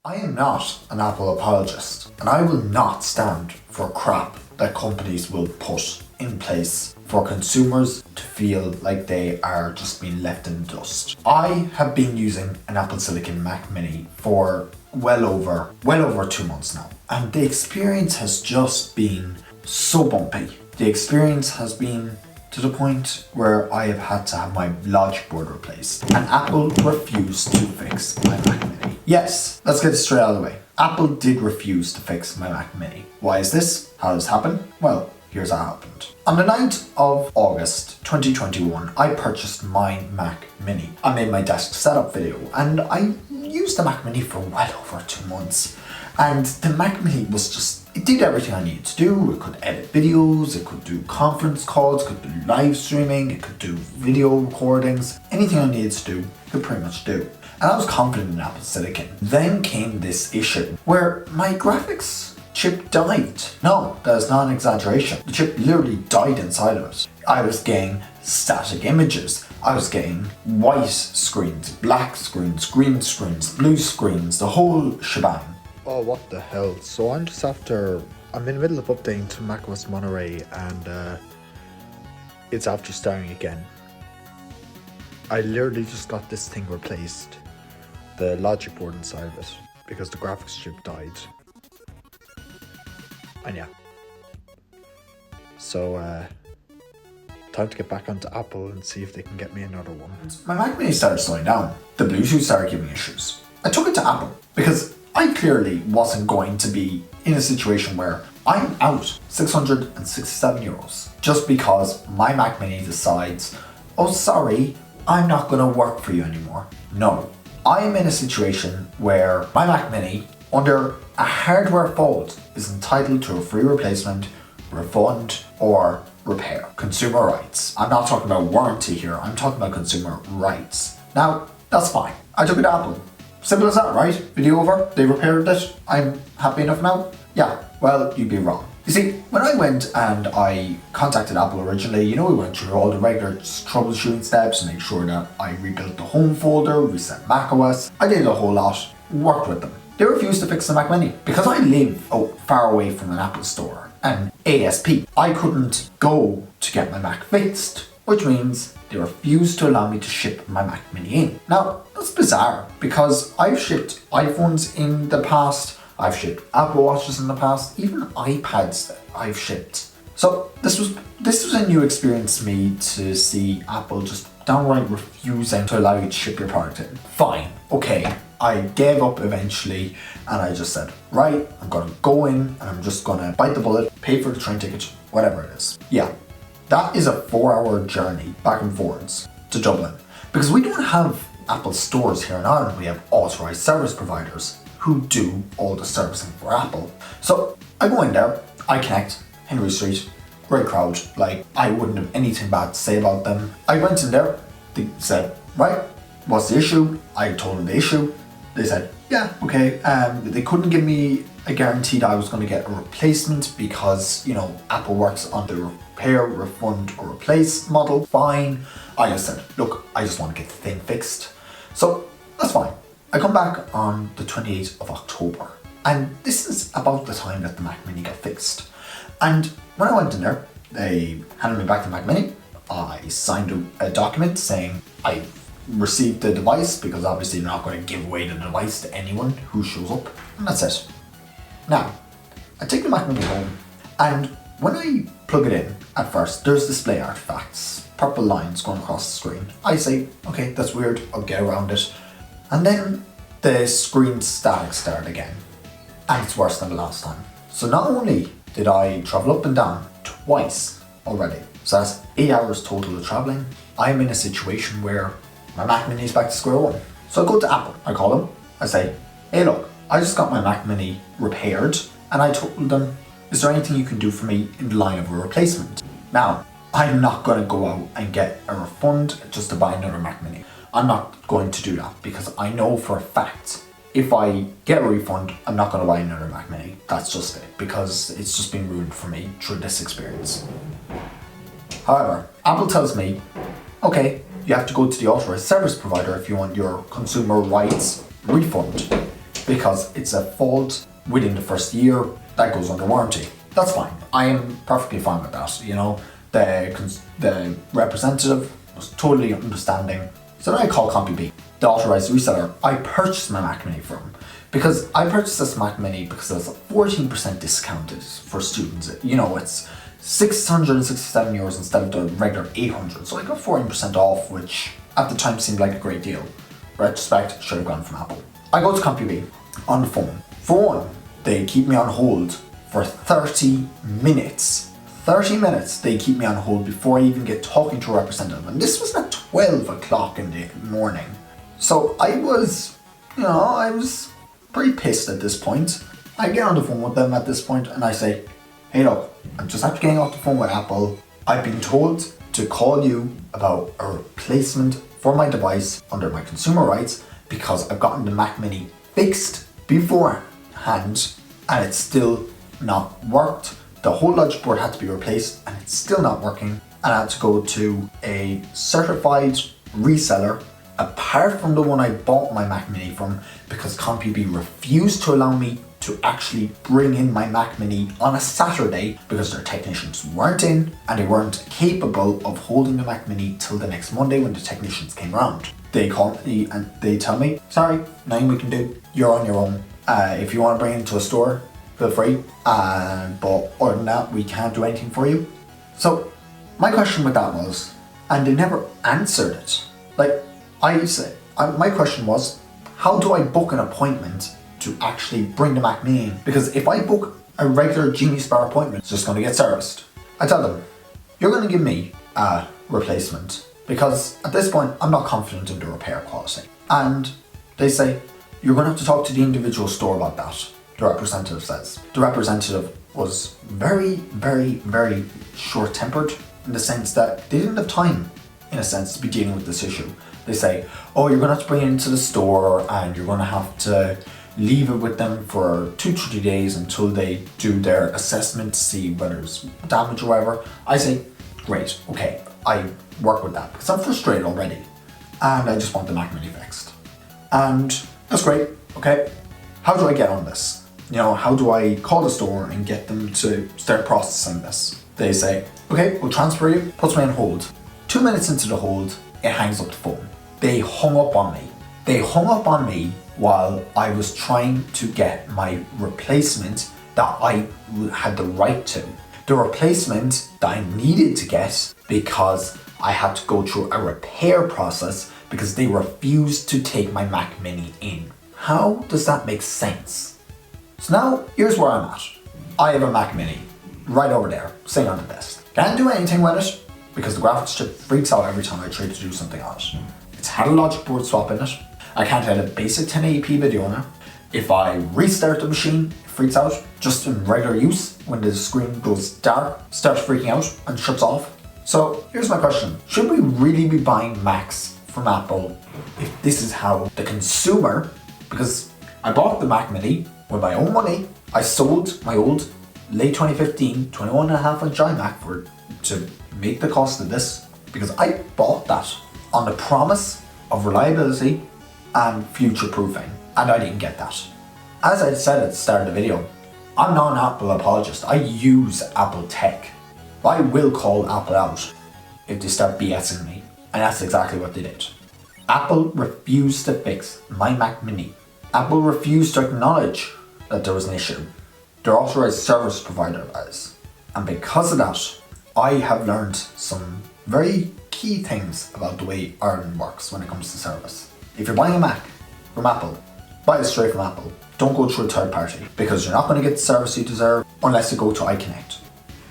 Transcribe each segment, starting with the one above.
I am not an Apple apologist, and I will not stand for crap that companies will put in place for consumers to feel like they are just being left in the dust. I have been using an Apple Silicon Mac Mini for well over 2 months now, and the experience has just been so bumpy. The experience has been to the point where I have had to have my logic board replaced, and Apple refused to fix my Mac Mini. Yes, let's get it straight out of the way. Apple did refuse to fix my Mac Mini. Why is this? How does this happen? Well, here's how it happened. On the 9th of August 2021, I purchased my Mac Mini. I made my desk setup video, and I used the Mac Mini for well over 2 months. And the Mac Mini was just, it did everything I needed to do. It could edit videos, it could do conference calls, it could do live streaming, it could do video recordings. Anything I needed to do, it could pretty much do. And I was confident in Apple Silicon. Then came this issue where my graphics chip died. No, that is not an exaggeration. The chip literally died inside of it. I was getting static images. I was getting white screens, black screens, green screens, blue screens, the whole shebang. Oh, what the hell. So I'm in the middle of updating to macOS Monterey, and it's after starting again. I literally just got this thing replaced, the logic board inside of it, because the graphics chip died. And yeah. So, time to get back onto Apple and see if they can get me another one. My Mac Mini started slowing down. The Bluetooth started giving me issues. I took it to Apple because I clearly wasn't going to be in a situation where I'm out €667 just because my Mac Mini decides, oh sorry, I'm not going to work for you anymore. No, I'm in a situation where my Mac Mini, under a hardware fault, is entitled to a free replacement, refund, or repair. Consumer rights. I'm not talking about warranty here, I'm talking about consumer rights. Now, that's fine. I took it to Apple. Simple as that, right? Video over, they repaired it, I'm happy enough now? Yeah, well, you'd be wrong. You see, when I went and I contacted Apple originally, we went through all the regular troubleshooting steps to make sure that I rebuilt the home folder, reset macOS. I did a whole lot, worked with them. They refused to fix the Mac Mini because I live far away from an Apple store and ASP. I couldn't go to get my Mac fixed, which means they refused to allow me to ship my Mac Mini in. Now, that's bizarre because I've shipped iPhones in the past, I've shipped Apple Watches in the past, even iPads that I've shipped. So this was a new experience to me to see Apple just downright refusing to allow you to ship your product in. Fine, okay, I gave up eventually and I just said, right, I'm gonna go in and I'm just gonna bite the bullet, pay for the train ticket, whatever it is. Yeah. That is a 4-hour journey back and forwards to Dublin. Because we don't have Apple stores here in Ireland, we have authorised service providers who do all the servicing for Apple. So I go in there, I connect, Henry Street, great crowd, I wouldn't have anything bad to say about them. I went in there, they said, right, what's the issue? I told them the issue. They said, yeah, okay. They couldn't give me a guarantee that I was going to get a replacement because, Apple works on the repair, refund, or replace model. Fine. I just said, look, I just want to get the thing fixed. So that's fine. I come back on the 28th of October. And this is about the time that the Mac Mini got fixed. And when I went in there, they handed me back the Mac Mini. I signed a document saying I received the device because obviously they're not going to give away the device to anyone who shows up. And that's it. Now, I take the Mac Mini home, and when I plug it in, at first, there's display artifacts, purple lines going across the screen. I say, okay, that's weird, I'll get around it. And then the screen static started again, and it's worse than the last time. So not only did I travel up and down twice already, so that's 8 hours total of traveling, I'm in a situation where my Mac Mini is back to square one. So I go to Apple, I call them, I say, hey look, I just got my Mac Mini repaired, and I told them, is there anything you can do for me in the line of a replacement? Now, I'm not going to go out and get a refund just to buy another Mac Mini. I'm not going to do that because I know for a fact if I get a refund, I'm not going to buy another Mac Mini. That's just it, because it's just been ruined for me through this experience. However, Apple tells me, okay, you have to go to the authorized service provider if you want your consumer rights refund. because it's a fault within the first year that goes under warranty. That's fine. I am perfectly fine with that. You know, the representative was totally understanding. So then I call CompuB, the authorized reseller I purchased my Mac Mini from. Because I purchased this Mac Mini because it was 14% discounted for students. You know, it's €667 instead of the regular 800. So I got 14% off, which at the time seemed like a great deal. Retrospect, should have gone from Apple. I go to CompuB on the phone. For one, they keep me on hold for 30 minutes. 30 minutes they keep me on hold before I even get talking to a representative. And this was at 12 o'clock in the morning. So I was pretty pissed at this point. I get on the phone with them at this point and I say, hey look, I'm just after getting off the phone with Apple. I've been told to call you about a replacement for my device under my consumer rights because I've gotten the Mac Mini fixed beforehand and it's still not worked. The whole logic board had to be replaced and it's still not working, and I had to go to a certified reseller apart from the one I bought my Mac Mini from, because CompuB refused to allow me to actually bring in my Mac Mini on a Saturday because their technicians weren't in and they weren't capable of holding the Mac Mini till the next Monday when the technicians came around. They call me and they tell me, sorry, nothing we can do, you're on your own. If you want to bring it to a store, feel free, but other than that, we can't do anything for you. So my question with that was, and they never answered it. Like, my question was, how do I book an appointment to actually bring the Mac Mini in? Because if I book a regular Genius Bar appointment, it's just going to get serviced. I tell them, you're going to give me a replacement because at this point, I'm not confident in the repair quality. And they say, you're going to have to talk to the individual store about that, the representative says. The representative was very, very, very short-tempered in the sense that they didn't have time, in a sense, to be dealing with this issue. They say, oh, you're going to have to bring it into the store and you're going to have to leave it with them for 2-3 days until they do their assessment to see whether it's damage or whatever. I say, great, okay, I work with that because I'm frustrated already and I just want the Mac Mini fixed. And that's great, okay. How do I get on this? You know, how do I call the store and get them to start processing this? They say, okay, we'll transfer you, puts me on hold. 2 minutes into the hold, it hangs up the phone. They hung up on me. They hung up on me while I was trying to get my replacement that I had the right to. The replacement that I needed to get because I had to go through a repair process because they refused to take my Mac Mini in. How does that make sense? So now, here's where I'm at. I have a Mac Mini right over there, sitting on the desk. Can't do anything with it because the graphics chip freaks out every time I try to do something on it. It's had a logic board swap in it. I can't edit a basic 1080p video on it. If I restart the machine, it freaks out. Just in regular use, when the screen goes dark, starts freaking out and shuts off. So here's my question. Should we really be buying Macs from Apple if this is how the consumer, because I bought the Mac Mini with my own money, I sold my old late 2015 21.5-inch iMac to make the cost of this because I bought that on the promise of reliability and future proofing, and I didn't get that. As I said at the start of the video, I'm not an Apple apologist. I use Apple tech. I will call Apple out if they start BSing me, and that's exactly what they did. Apple refused to fix my Mac Mini. Apple refused to acknowledge that there was an issue. Their authorized service provider was. And because of that, I have learned some very key things about the way Ireland works when it comes to service. If you're buying a Mac from Apple, buy it straight from Apple. Don't go through a third party because you're not going to get the service you deserve unless you go to iConnect.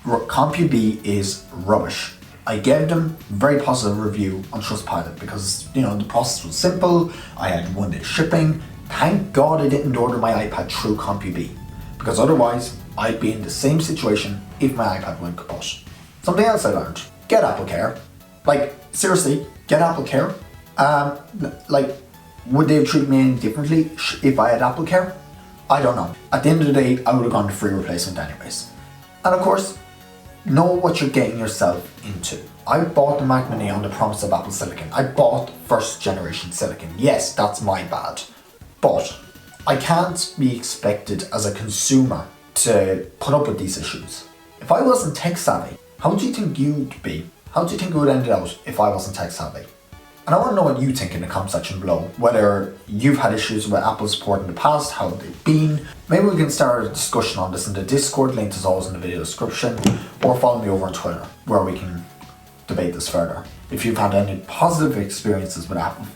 CompuB is rubbish. I gave them a very positive review on Trustpilot because, the process was simple. I had 1-day shipping. Thank God I didn't order my iPad through CompuB because otherwise I'd be in the same situation if my iPad went kaput. Something else I learned, get AppleCare. Like, seriously, get AppleCare. Would they have treated me any differently if I had AppleCare? I don't know. At the end of the day, I would have gone to free replacement anyways. And of course, know what you're getting yourself into. I bought the Mac Mini on the promise of Apple Silicon. I bought first generation Silicon. Yes, that's my bad. But I can't be expected as a consumer to put up with these issues. If I wasn't tech savvy, how do you think you'd be? How do you think it would end out if I wasn't tech savvy? And I want to know what you think in the comment section below. Whether you've had issues with Apple support in the past, how they've been. Maybe we can start a discussion on this in the Discord, link is always in the video description. Or follow me over on Twitter, where we can debate this further. If you've had any positive experiences with Apple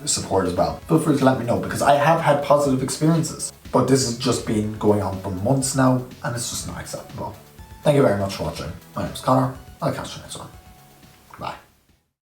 support as well, feel free to let me know, because I have had positive experiences. But this has just been going on for months now, and it's just not acceptable. Thank you very much for watching. My name is Connor. I'll catch you next one.